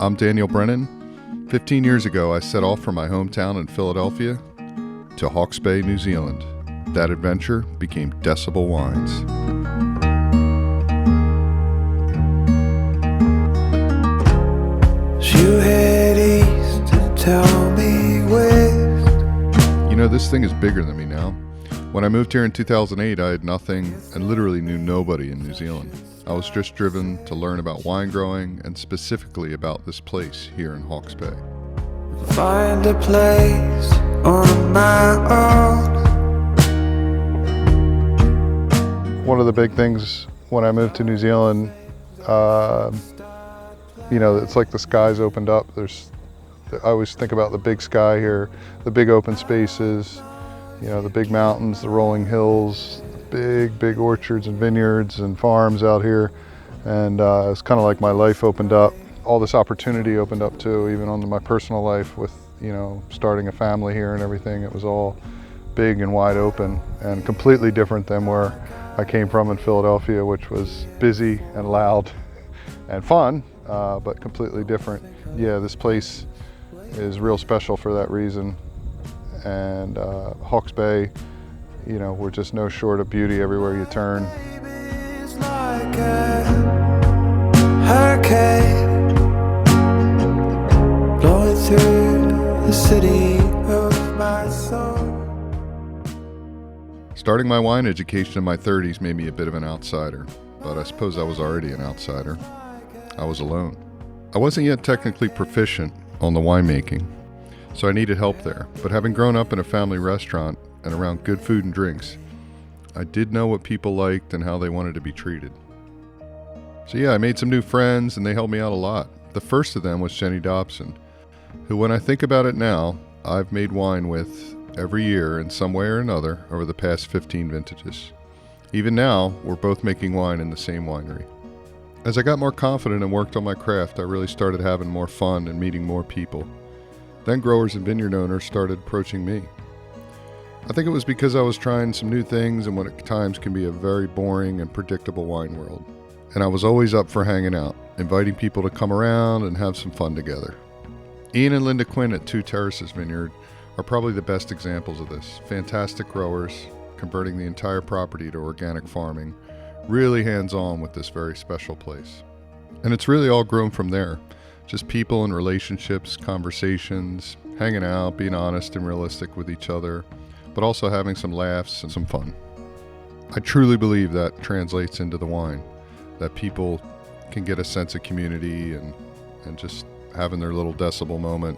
I'm Daniel Brennan. 15 years ago, I set off from my hometown in Philadelphia to Hawke's Bay, New Zealand. That adventure became Decibel Wines. You head east and tell me west. You know, this thing is bigger than me now. When I moved here in 2008, I had nothing and literally knew nobody in New Zealand. I was just driven to learn about wine growing and specifically about this place here in Hawke's Bay. Find a place on my own. One of the big things when I moved to New Zealand, it's like the skies opened up. I always think about the big sky here, the big open spaces, the big mountains, the rolling hills, big orchards and vineyards and farms out here. And it's kind of like my life opened up. All this opportunity opened up too, even on my personal life with, starting a family here and everything. It was all big and wide open and completely different than where I came from in Philadelphia, which was busy and loud and fun, but completely different. Yeah, this place is real special for that reason. And Hawke's Bay, we're just no short of beauty everywhere you turn. It's like a hurricane blowing through the city of my soul. Starting my wine education in my 30s made me a bit of an outsider, but I suppose I was already an outsider. I was alone. I wasn't yet technically proficient on the winemaking, so I needed help there. But having grown up in a family restaurant and around good food and drinks, I did know what people liked and how they wanted to be treated. So yeah, I made some new friends and they helped me out a lot. The first of them was Jenny Dobson, who, when I think about it now, I've made wine with every year in some way or another over the past 15 vintages. Even now, we're both making wine in the same winery. As I got more confident and worked on my craft, I really started having more fun and meeting more people. Then growers and vineyard owners started approaching me. I think it was because I was trying some new things in what at times can be a very boring and predictable wine world. And I was always up for hanging out, inviting people to come around and have some fun together. Ian and Linda Quinn at Two Terraces Vineyard are probably the best examples of this. Fantastic growers, converting the entire property to organic farming, really hands-on with this very special place. And it's really all grown from there. Just people and relationships, conversations, hanging out, being honest and realistic with each other, but also having some laughs and some fun. I truly believe that translates into the wine, that people can get a sense of community and just having their little decibel moment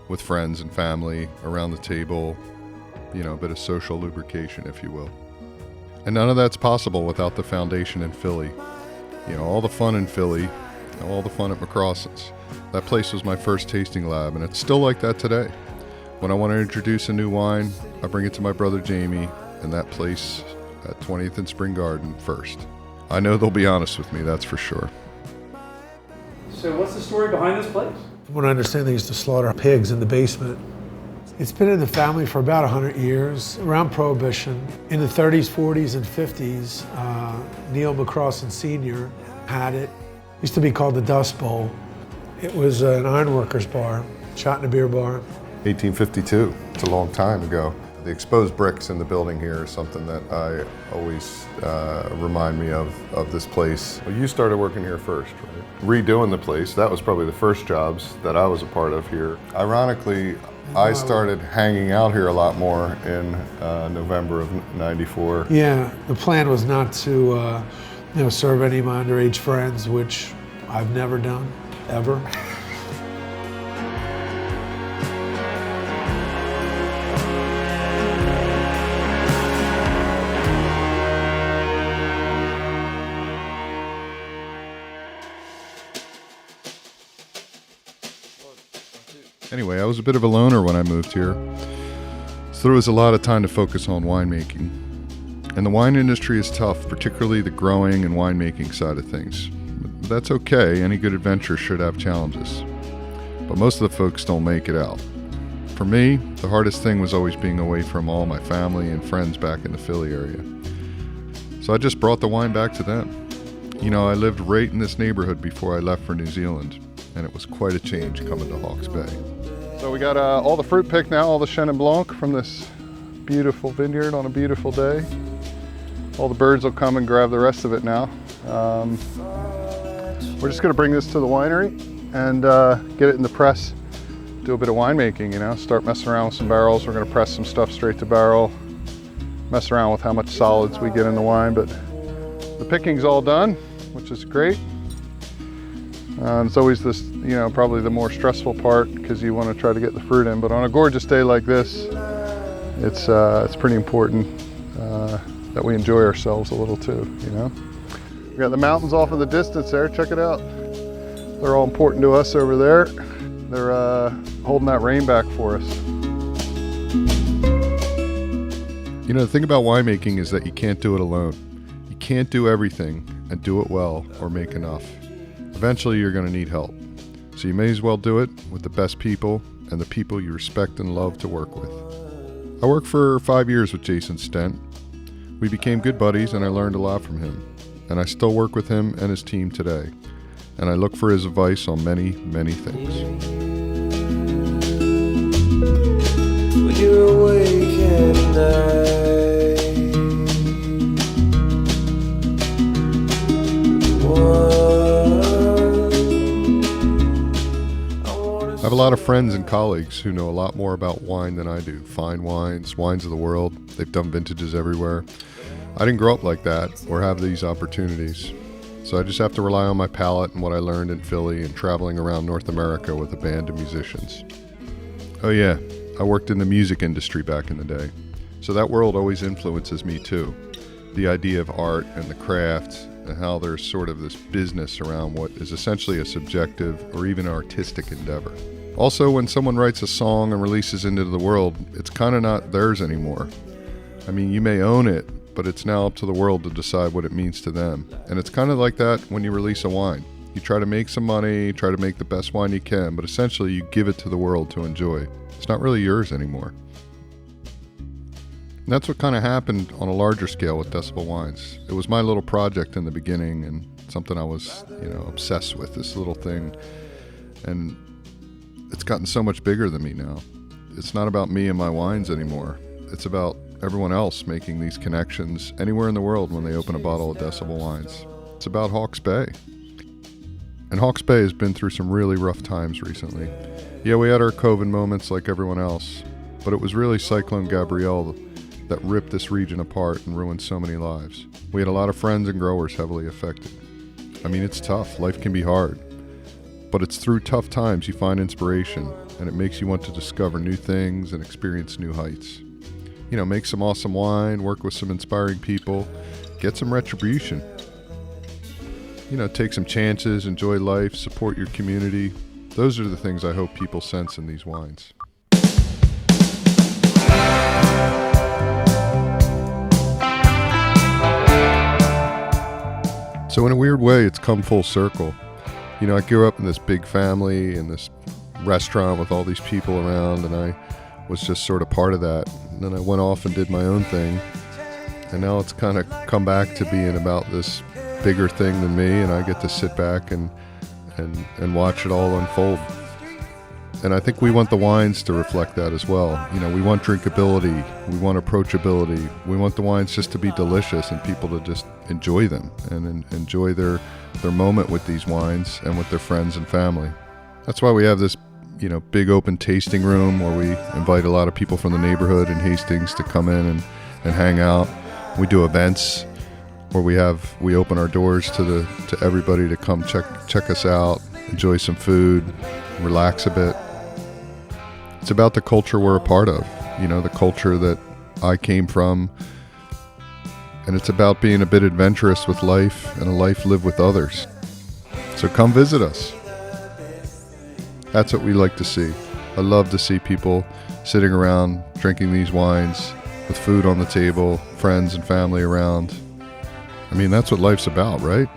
with friends and family around the table, a bit of social lubrication, if you will. And none of that's possible without the foundation in Philly. All the fun in Philly, all the fun at McCrossen's. That place was my first tasting lab, and it's still like that today. When I want to introduce a new wine, I bring it to my brother Jamie, and that place at 20th and Spring Garden first. I know they'll be honest with me, that's for sure. So what's the story behind this place? From what I understand, they used to slaughter pigs in the basement. It's been in the family for about 100 years, around Prohibition. In the 30s, 40s, and 50s, Neil McCrossen Sr. had it. It used to be called the Dust Bowl. It was an ironworkers bar, shot in a beer bar. 1852, it's a long time ago. The exposed bricks in the building here is something that I always remind me of this place. Well, you started working here first, right? Redoing the place, that was probably the first jobs that I was a part of here. Ironically, I started hanging out here a lot more in November of '94. Yeah, the plan was not to serve any of my underage friends, which I've never done, ever. Anyway, I was a bit of a loner when I moved here, so there was a lot of time to focus on winemaking. And the wine industry is tough, particularly the growing and winemaking side of things. But that's okay, any good adventure should have challenges. But most of the folks don't make it out. For me, the hardest thing was always being away from all my family and friends back in the Philly area. So I just brought the wine back to them. I lived right in this neighborhood before I left for New Zealand. and it was quite a change coming to Hawke's Bay. So we got all the fruit picked now, all the Chenin Blanc from this beautiful vineyard on a beautiful day. All the birds will come and grab the rest of it now. We're just gonna bring this to the winery and get it in the press, do a bit of winemaking, you know, start messing around with some barrels. We're gonna press some stuff straight to barrel, mess around with how much solids we get in the wine, but the picking's all done, which is great. It's always this, you know, probably the more stressful part because you want to try to get the fruit in, but on a gorgeous day like this, it's pretty important that we enjoy ourselves a little too, you know. We got the mountains off in the distance there, check it out. They're all important to us over there. They're holding that rain back for us. You know, the thing about winemaking is that you can't do it alone. You can't do everything and do it well or make enough. Eventually you're going to need help. So you may as well do it with the best people and the people you respect and love to work with. I worked for 5 years with Jason Stent. We became good buddies and I learned a lot from him. And I still work with him and his team today. And I look for his advice on many, many things. When you're awake at night, I have a lot of friends and colleagues who know a lot more about wine than I do. Fine wines, wines of the world. They've done vintages everywhere. I didn't grow up like that or have these opportunities. So I just have to rely on my palate and what I learned in Philly and traveling around North America with a band of musicians. Oh yeah, I worked in the music industry back in the day. So that world always influences me too. The idea of art and the craft and how there's sort of this business around what is essentially a subjective or even artistic endeavor. Also, when someone writes a song and releases into the world, it's kind of not theirs anymore. I mean, you may own it, but it's now up to the world to decide what it means to them. And it's kind of like that when you release a wine. You try to make some money, try to make the best wine you can, but essentially you give it to the world to enjoy. It's not really yours anymore. And that's what kind of happened on a larger scale with Decibel Wines. It was my little project in the beginning and something I was, you know, obsessed with, this little thing. And it's gotten so much bigger than me now. It's not about me and my wines anymore. It's about everyone else making these connections anywhere in the world when they open a bottle of Decibel Wines. It's about Hawke's Bay. And Hawke's Bay has been through some really rough times recently. Yeah, we had our COVID moments like everyone else, but it was really Cyclone Gabrielle that ripped this region apart and ruined so many lives. We had a lot of friends and growers heavily affected. I mean, it's tough. Life can be hard. But it's through tough times you find inspiration, and it makes you want to discover new things and experience new heights. You know, make some awesome wine, work with some inspiring people, get some retribution. You know, take some chances, enjoy life, support your community. Those are the things I hope people sense in these wines. So in a weird way, it's come full circle. You know, I grew up in this big family in this restaurant with all these people around, and I was just sort of part of that. And then I went off and did my own thing, and now it's kind of come back to being about this bigger thing than me, and I get to sit back and watch it all unfold. And I think we want the wines to reflect that as well. You know, we want drinkability, we want approachability, we want the wines just to be delicious and people to just enjoy them and enjoy their moment with these wines and with their friends and family. That's why we have this, you know, big open tasting room where we invite a lot of people from the neighborhood in Hastings to come in and hang out. We do events where we open our doors to everybody to come check us out, enjoy some food, relax a bit. It's about the culture we're a part of, you know, the culture that I came from. And it's about being a bit adventurous with life and a life lived with others. So come visit us. That's what we like to see. I love to see people sitting around drinking these wines with food on the table, friends and family around. I mean, that's what life's about, right?